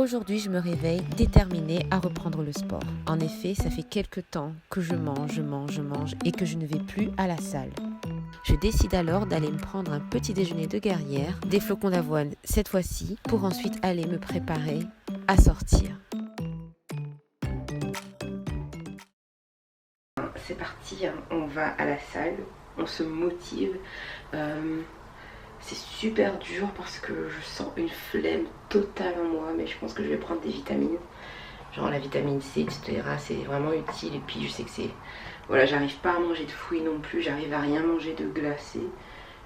Aujourd'hui, je me réveille déterminée à reprendre le sport. En effet, ça fait quelques temps que je mange et que je ne vais plus à la salle. Je décide alors d'aller me prendre un petit déjeuner de guerrière, des flocons d'avoine cette fois-ci, pour ensuite aller me préparer à sortir. C'est parti, hein. On va à la salle, on se motive. C'est super dur parce que je sens une flemme totale en moi, mais je pense que je vais prendre des vitamines, genre la vitamine C, etc. C'est vraiment utile. Et puis je sais que c'est... Voilà, j'arrive pas à manger de fruits non plus, j'arrive à rien manger de glacé.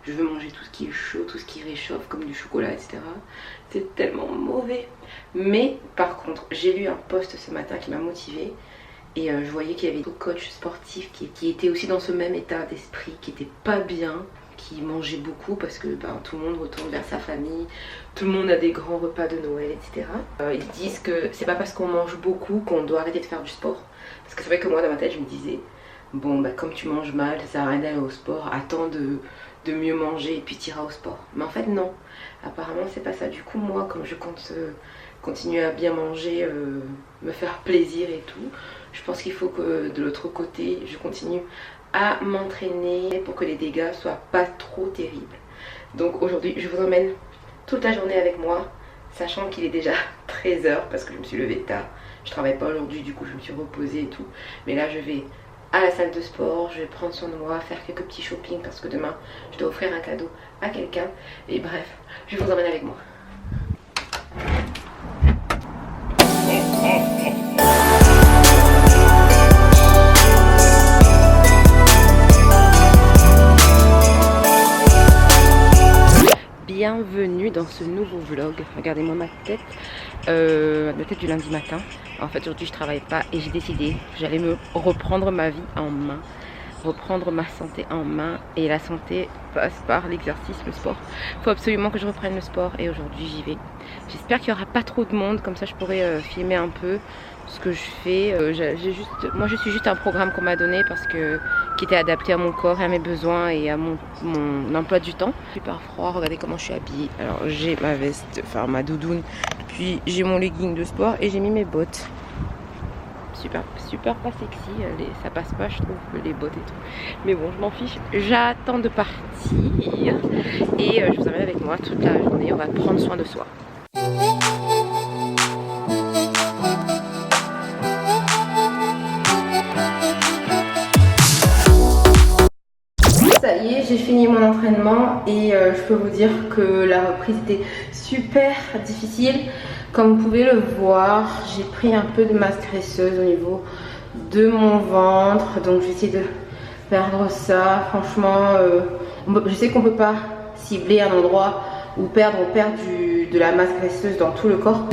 Je veux manger tout ce qui est chaud, tout ce qui réchauffe, comme du chocolat, etc. C'est tellement mauvais. Mais par contre, j'ai lu un post ce matin qui m'a motivée. Et je voyais qu'il y avait d'autres coachs sportifs qui étaient aussi dans ce même état d'esprit, qui n'étaient pas bien, qui mangeaient beaucoup parce que tout le monde retourne vers sa famille, tout le monde a des grands repas de Noël, etc. Ils disent que c'est pas parce qu'on mange beaucoup qu'on doit arrêter de faire du sport. Parce que c'est vrai que moi dans ma tête je me disais, bon comme tu manges mal, ça sert à rien d'aller au sport, attends de mieux manger et puis t'iras au sport. Mais en fait non, apparemment c'est pas ça. Du coup moi comme je compte continuer à bien manger, me faire plaisir et tout, je pense qu'il faut que de l'autre côté je continue à m'entraîner pour que les dégâts soient pas trop terribles. Donc aujourd'hui je vous emmène toute la journée avec moi, sachant qu'il est déjà 13h parce que je me suis levée tard. Je travaille pas aujourd'hui, du coup je me suis reposée et tout. Mais là je vais à la salle de sport, je vais prendre soin de moi, faire quelques petits shopping parce que demain je dois offrir un cadeau à quelqu'un. Et bref, je vous emmène avec moi. Bienvenue dans ce nouveau vlog. Regardez-moi ma tête du lundi matin. En fait aujourd'hui je travaille pas et j'ai décidé que j'allais me reprendre ma vie en main, reprendre ma santé en main, et la santé passe par l'exercice, le sport. Il faut absolument que je reprenne le sport et aujourd'hui j'y vais. J'espère qu'il n'y aura pas trop de monde, comme ça je pourrais filmer un peu ce que je fais. Moi je suis juste un programme qu'on m'a donné parce que qui était adapté à mon corps et à mes besoins et à mon emploi du temps. Super froid, regardez comment je suis habillée. Alors j'ai ma veste, enfin ma doudoune, puis j'ai mon legging de sport et j'ai mis mes bottes. Super pas sexy, ça passe pas je trouve les bottes et tout. Mais bon je m'en fiche, j'attends de partir et je vous emmène avec moi toute la journée, on va prendre soin de soi. Ça y est, j'ai fini mon entraînement et je peux vous dire que la reprise était super difficile. Comme vous pouvez le voir, j'ai pris un peu de masse graisseuse au niveau de mon ventre. Donc je vais essayer de perdre ça. Franchement, je sais qu'on ne peut pas cibler un endroit ou perdre de la masse graisseuse dans tout le corps.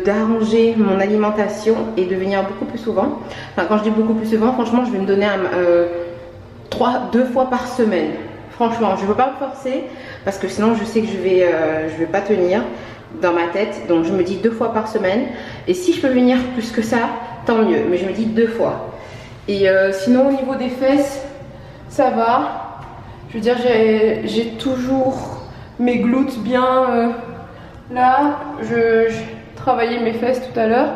D'arranger mon alimentation et de venir beaucoup plus souvent. Enfin quand je dis beaucoup plus souvent, franchement je vais me donner 2 fois par semaine. Franchement je ne peux pas me forcer parce que sinon je sais que je vais pas tenir dans ma tête. Donc je me dis 2 fois par semaine, et si je peux venir plus que ça tant mieux, mais je me dis 2 fois. Et sinon au niveau des fesses ça va, je veux dire j'ai toujours mes glutes bien là. Je travaillais mes fesses tout à l'heure,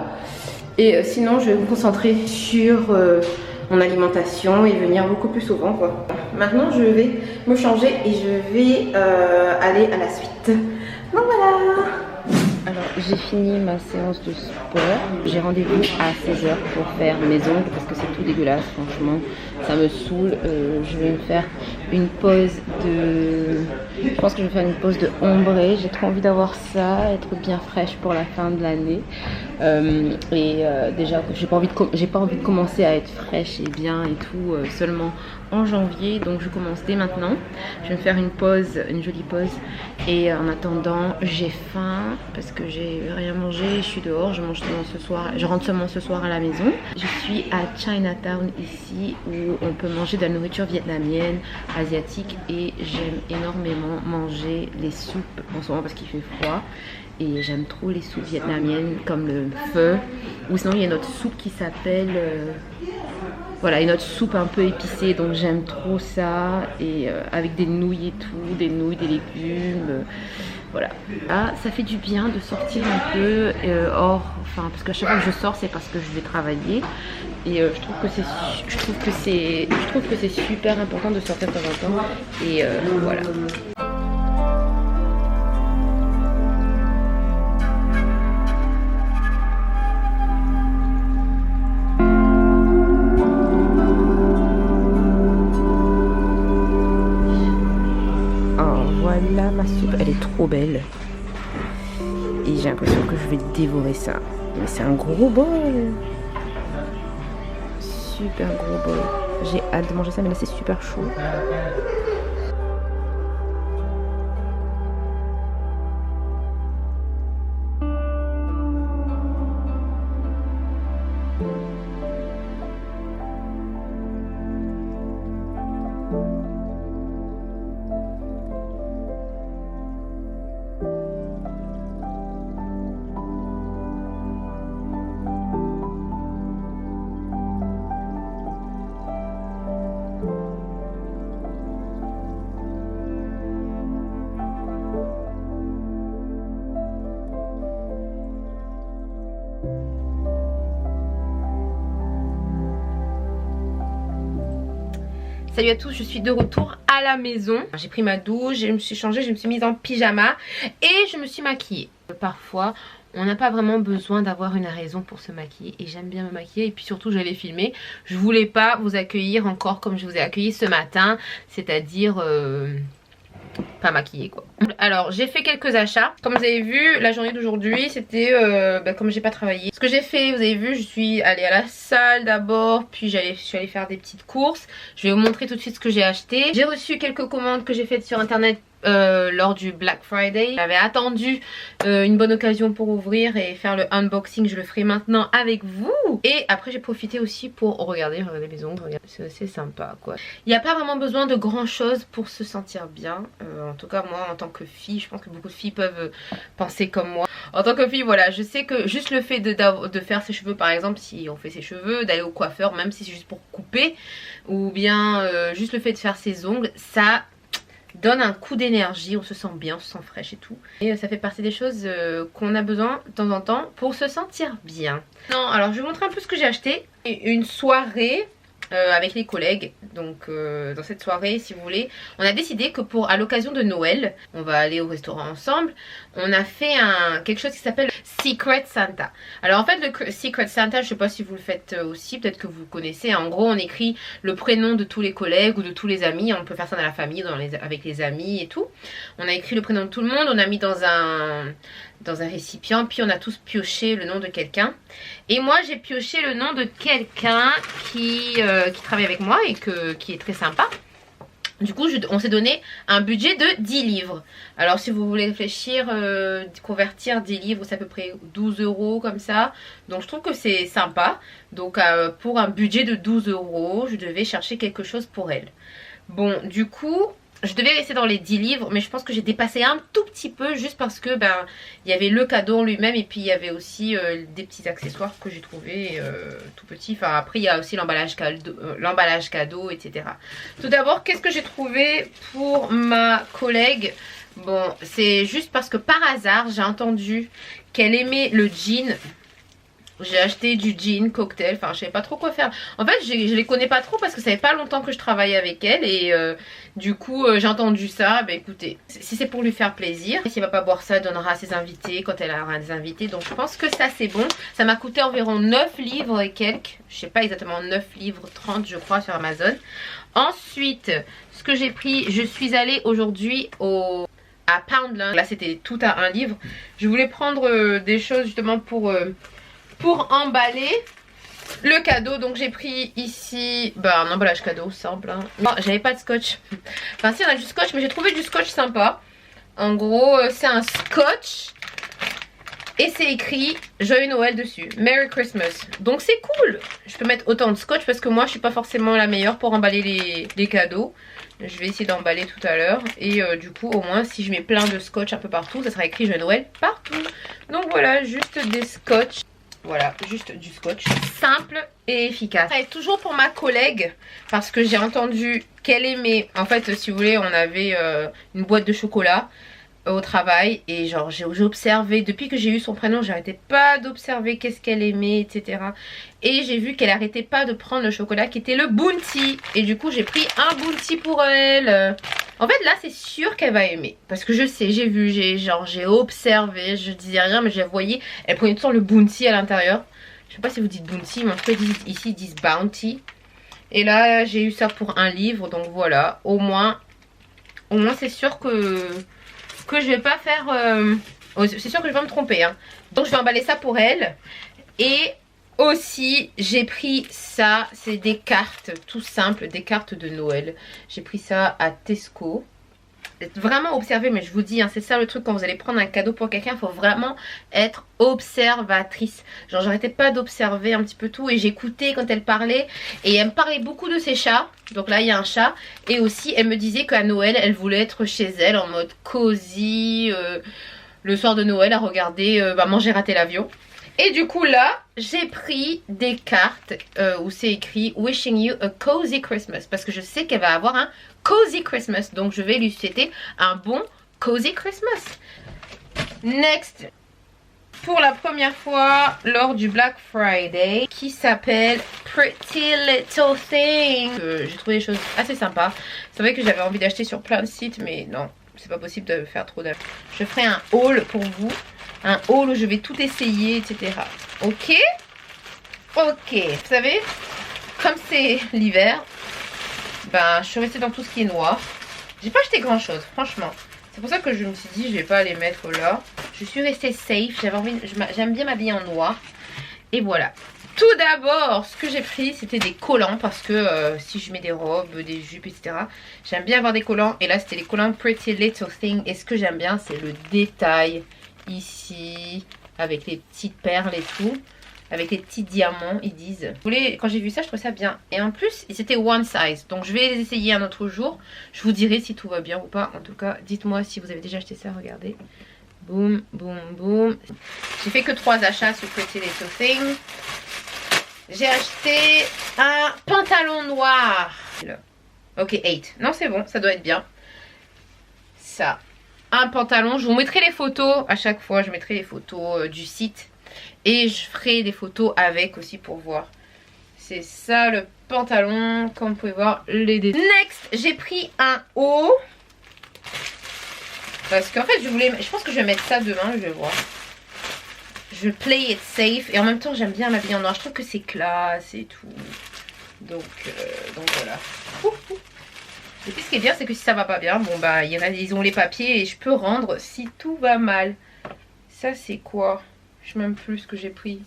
et sinon je vais me concentrer sur mon alimentation et venir beaucoup plus souvent quoi. Maintenant je vais me changer et je vais aller à la suite. Donc voilà. Alors j'ai fini ma séance de sport, j'ai rendez-vous à 16h pour faire mes ongles parce que c'est tout dégueulasse, franchement ça me saoule. Je vais me faire une pause je pense que je vais faire une pause de ombré. J'ai trop envie d'avoir ça, être bien fraîche pour la fin de l'année. Déjà j'ai pas envie de commencer à être fraîche et bien et tout seulement en janvier, donc je commence dès maintenant. Je vais me faire une jolie pause, et en attendant j'ai faim parce que j'ai rien mangé. Je suis dehors, je rentre seulement ce soir à la maison. Je suis à Chinatown ici où on peut manger de la nourriture vietnamienne, asiatique, et j'aime énormément manger les soupes en ce moment parce qu'il fait froid. Et j'aime trop les soupes vietnamiennes comme le pho, ou sinon il y a une autre soupe qui s'appelle voilà, une autre soupe un peu épicée, donc j'aime trop ça. Et avec des nouilles et tout, des nouilles, des légumes, Voilà. Ah, ça fait du bien de sortir un peu parce qu'à chaque fois que je sors, c'est parce que je vais travailler. Et je trouve que c'est super important de sortir de temps en temps. Et voilà. Voilà ma soupe, elle est trop belle. Et j'ai l'impression que je vais dévorer ça. Mais c'est un gros bol. Super gros bol. J'ai hâte de manger ça, mais là c'est super chaud. Salut à tous, je suis de retour à la maison. J'ai pris ma douche, je me suis changée, je me suis mise en pyjama et je me suis maquillée. Parfois, on n'a pas vraiment besoin d'avoir une raison pour se maquiller et j'aime bien me maquiller et puis surtout j'allais filmer. Je voulais pas vous accueillir encore comme je vous ai accueilli ce matin, c'est-à-dire pas maquillée quoi. Alors j'ai fait quelques achats. Comme vous avez vu, la journée d'aujourd'hui c'était comme j'ai pas travaillé. Ce que j'ai fait, vous avez vu, je suis allée à la salle d'abord, puis je suis allée faire des petites courses. Je vais vous montrer tout de suite ce que j'ai acheté. J'ai reçu quelques commandes que j'ai faites sur internet lors du Black Friday. J'avais attendu une bonne occasion pour ouvrir et faire le unboxing. Je le ferai maintenant avec vous. Et après j'ai profité aussi pour regarder mes ongles. C'est sympa quoi. Il n'y a pas vraiment besoin de grand chose pour se sentir bien. En tout cas moi en tant que fille, je pense que beaucoup de filles peuvent penser comme moi. En tant que fille, voilà, je sais que juste le fait de faire ses cheveux, par exemple, si on fait ses cheveux, d'aller au coiffeur, même si c'est juste pour couper, ou bien juste le fait de faire ses ongles, ça donne un coup d'énergie, on se sent bien, on se sent fraîche et tout. Et ça fait partie des choses qu'on a besoin de temps en temps pour se sentir bien. Non, alors je vais vous montrer un peu ce que j'ai acheté. Une soirée avec les collègues. Donc dans cette soirée, si vous voulez, on a décidé que à l'occasion de Noël, on va aller au restaurant ensemble. On a fait quelque chose qui s'appelle Secret Santa. Alors en fait le Secret Santa, je sais pas si vous le faites aussi, peut-être que vous connaissez. En gros on écrit le prénom de tous les collègues ou de tous les amis. On peut faire ça dans la famille, avec les amis et tout. On a écrit le prénom de tout le monde, on a mis dans un récipient, puis on a tous pioché le nom de quelqu'un. Et moi j'ai pioché le nom de quelqu'un qui travaille avec moi et qui est très sympa. Du coup on s'est donné un budget de 10 livres. Alors si vous voulez réfléchir, convertir 10 livres, c'est à peu près 12 € comme ça. Donc je trouve que c'est sympa. Donc pour un budget de 12 €, je devais chercher quelque chose pour elle. Bon, du coup je devais rester dans les 10 livres, mais je pense que j'ai dépassé un tout petit peu juste parce que il y avait le cadeau en lui-même et puis il y avait aussi des petits accessoires que j'ai trouvé tout petits. Enfin après il y a aussi l'emballage cadeau, etc. Tout d'abord, qu'est-ce que j'ai trouvé pour ma collègue? Bon, c'est juste parce que par hasard j'ai entendu qu'elle aimait le jean. J'ai acheté du jean cocktail, enfin je savais pas trop quoi faire. En fait je les connais pas trop parce que ça fait pas longtemps que je travaillais avec elle. Et du coup j'ai entendu ça. Bah écoutez, si c'est pour lui faire plaisir, si elle va pas boire ça, elle donnera à ses invités quand elle aura des invités. Donc je pense que ça c'est bon. Ça m'a coûté environ 9 livres et quelques. Je sais pas exactement, 9 livres 30 je crois sur Amazon. Ensuite ce que j'ai pris, je suis allée aujourd'hui à Poundland. Là c'était tout à 1 livre. Je voulais prendre des choses justement pour emballer le cadeau. Donc j'ai pris ici un emballage cadeau simple hein. Non, j'avais pas de scotch. Enfin si, on a du scotch, mais j'ai trouvé du scotch sympa. En gros c'est un scotch et c'est écrit Joyeux Noël dessus, Merry Christmas. Donc c'est cool. Je peux mettre autant de scotch parce que moi je suis pas forcément la meilleure pour emballer les cadeaux. Je vais essayer d'emballer tout à l'heure. Et du coup au moins si je mets plein de scotch un peu partout, ça sera écrit Joyeux Noël partout. Donc voilà, juste des scotch. Voilà, juste du scotch simple et efficace. Et toujours pour ma collègue, parce que j'ai entendu qu'elle aimait. En fait, si vous voulez, on avait une boîte de chocolat au travail et genre j'ai observé depuis que j'ai eu son prénom, j'arrêtais pas d'observer qu'est-ce qu'elle aimait, etc. Et j'ai vu qu'elle arrêtait pas de prendre le chocolat qui était le Bounty, et du coup j'ai pris un Bounty pour elle. En fait là c'est sûr qu'elle va aimer parce que je sais, j'ai vu, j'ai observé, je disais rien mais je voyais, elle prenait tout le temps le Bounty à l'intérieur. Je sais pas si vous dites Bounty mais en tout cas ici ils disent Bounty. Et là j'ai eu ça pour un livre, donc voilà, au moins c'est sûr que je vais pas faire... c'est sûr que je vais pas me tromper. Hein. Donc je vais emballer ça pour elle. Et aussi j'ai pris ça. C'est des cartes tout simples. Des cartes de Noël. J'ai pris ça à Tesco. Vraiment observer, mais je vous dis, hein, c'est ça le truc quand vous allez prendre un cadeau pour quelqu'un, il faut vraiment être observatrice. Genre j'arrêtais pas d'observer un petit peu tout et j'écoutais quand elle parlait, et elle me parlait beaucoup de ses chats. Donc là il y a un chat, et aussi elle me disait qu'à Noël elle voulait être chez elle en mode cosy, le soir de Noël à regarder Maman j'ai raté l'avion. Et du coup là, j'ai pris des cartes où c'est écrit Wishing you a cozy Christmas. Parce que je sais qu'elle va avoir un cozy Christmas. Donc je vais lui souhaiter un bon cozy Christmas. Next, pour la première fois lors du Black Friday, qui s'appelle Pretty Little Thing. J'ai trouvé des choses assez sympas. C'est vrai que j'avais envie d'acheter sur plein de sites, mais non, c'est pas possible de faire trop d'achats. Je ferai un haul pour vous. Un haul où je vais tout essayer, etc. Ok? Ok. Vous savez, comme c'est l'hiver, ben je suis restée dans tout ce qui est noir. J'ai pas acheté grand chose, franchement. C'est pour ça que je me suis dit, je vais pas les mettre là. Je suis restée safe. J'avais envie, j'aime bien m'habiller en noir. Et voilà. Tout d'abord, ce que j'ai pris, c'était des collants. Parce que si je mets des robes, des jupes, etc. J'aime bien avoir des collants. Et là, c'était les collants Pretty Little Thing. Et ce que j'aime bien, c'est le détail. Ici, avec les petites perles et tout, avec les petits diamants, ils disent. Quand j'ai vu ça, je trouvais ça bien. Et en plus, c'était one size. Donc je vais les essayer un autre jour. Je vous dirai si tout va bien ou pas. En tout cas, dites-moi si vous avez déjà acheté ça. Regardez. Boum, boum, boum. J'ai fait que 3 achats sur Pretty Little Thing. J'ai acheté un pantalon noir. Ok, 8. Non, c'est bon, ça doit être bien. Ça. Un pantalon, je vous mettrai les photos à chaque fois, je mettrai les photos du site et je ferai des photos avec aussi pour voir. C'est ça le pantalon, comme vous pouvez voir les détails. Next, j'ai pris un haut parce qu'en fait je pense que je vais mettre ça demain, je vais voir. Je play it safe et en même temps j'aime bien m'habiller en noir, je trouve que c'est classe et tout. Donc voilà. Et puis ce qui est bien, c'est que si ça va pas bien, bon bah ils ont les papiers et je peux rendre si tout va mal. Ça c'est quoi? Je sais même plus ce que j'ai pris.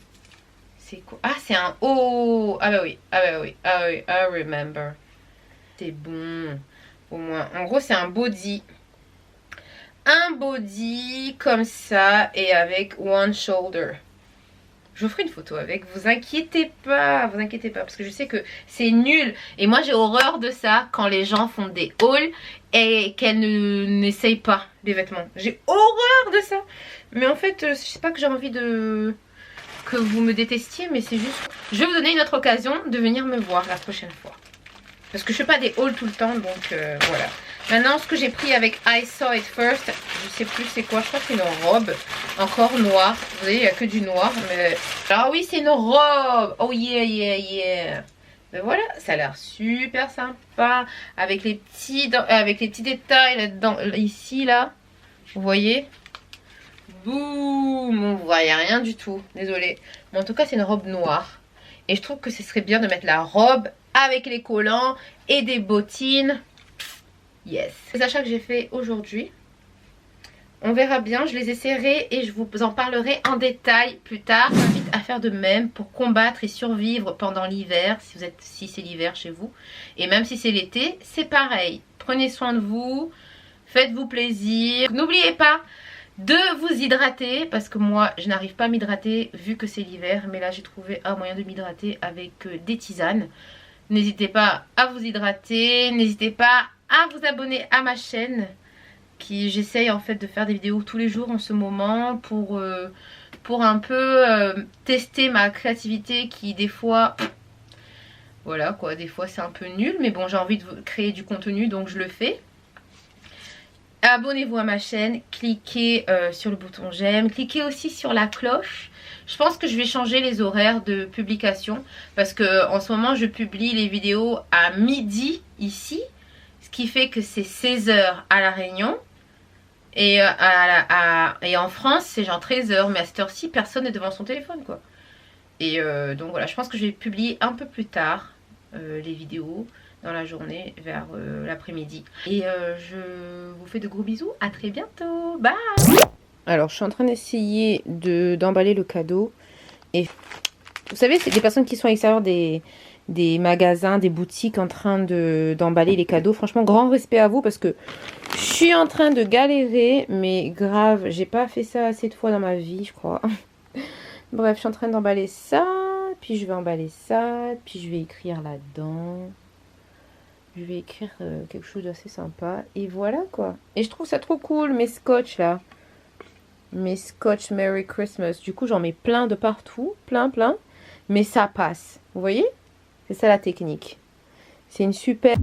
C'est quoi? Ah c'est un haut. Ah bah oui, ah bah oui, ah oui, I remember. C'est bon. Au moins, en gros c'est un body. Un body comme ça et avec one shoulder. Je vous ferai une photo avec, vous inquiétez pas, parce que je sais que c'est nul. Et moi j'ai horreur de ça quand les gens font des hauls et qu'elles n'essayent pas les vêtements. J'ai horreur de ça. Mais en fait, je sais pas que j'ai envie de que vous me détestiez, mais c'est juste... Je vais vous donner une autre occasion de venir me voir la prochaine fois. Parce que je fais pas des hauls tout le temps, donc voilà. Maintenant, ce que j'ai pris avec I Saw It First, je sais plus c'est quoi, je crois que c'est une robe, encore noire. Vous voyez, il n'y a que du noir, mais... Ah oui, c'est une robe. Oh yeah, yeah, yeah. Mais voilà, ça a l'air super sympa. Avec les petits détails là-dedans, ici, là. Vous voyez? Boum, on voit rien du tout, désolé. Mais en tout cas, c'est une robe noire. Et je trouve que ce serait bien de mettre la robe avec les collants et des bottines. Yes. Les achats que j'ai fait aujourd'hui, on verra bien, je les essaierai et je vous en parlerai en détail plus tard. Je vous invite à faire de même pour combattre et survivre pendant l'hiver, si c'est l'hiver chez vous. Et même si c'est l'été, c'est pareil. Prenez soin de vous, faites-vous plaisir. N'oubliez pas de vous hydrater, parce que moi je n'arrive pas à m'hydrater vu que c'est l'hiver. Mais là j'ai trouvé un moyen de m'hydrater avec des tisanes. N'hésitez pas à vous hydrater, n'hésitez pas à vous abonner à ma chaîne. J'essaye en fait de faire des vidéos tous les jours en ce moment pour un peu tester ma créativité qui des fois, voilà quoi, des fois c'est un peu nul, mais bon j'ai envie de créer du contenu donc je le fais. abonnez-vous à ma chaîne, cliquez sur le bouton j'aime, cliquez aussi sur la cloche. Je pense que je vais changer les horaires de publication parce que en ce moment je publie les vidéos à midi ici, ce qui fait que c'est 16 h à La Réunion et, et en France c'est genre 13 h, mais à cette heure-ci personne n'est devant son téléphone quoi. Et donc voilà, je pense que je vais publier un peu plus tard les vidéos dans la journée vers l'après-midi. Et je vous fais de gros bisous, à très bientôt, bye. Alors je suis en train d'essayer d'emballer le cadeau. Et vous savez, c'est des personnes qui sont à l'extérieur des magasins, des boutiques en train d'emballer les cadeaux. Franchement, grand respect à vous parce que je suis en train de galérer, mais grave, j'ai pas fait ça assez de fois dans ma vie, je crois. Bref, je suis en train d'emballer ça, puis je vais emballer ça, puis je vais écrire là-dedans. Je vais écrire quelque chose d'assez sympa. Et voilà quoi. Et je trouve ça trop cool, mes scotch là. Mes scotch Merry Christmas. Du coup, j'en mets plein de partout. Plein. Mais ça passe. Vous voyez? C'est ça la technique. C'est une super...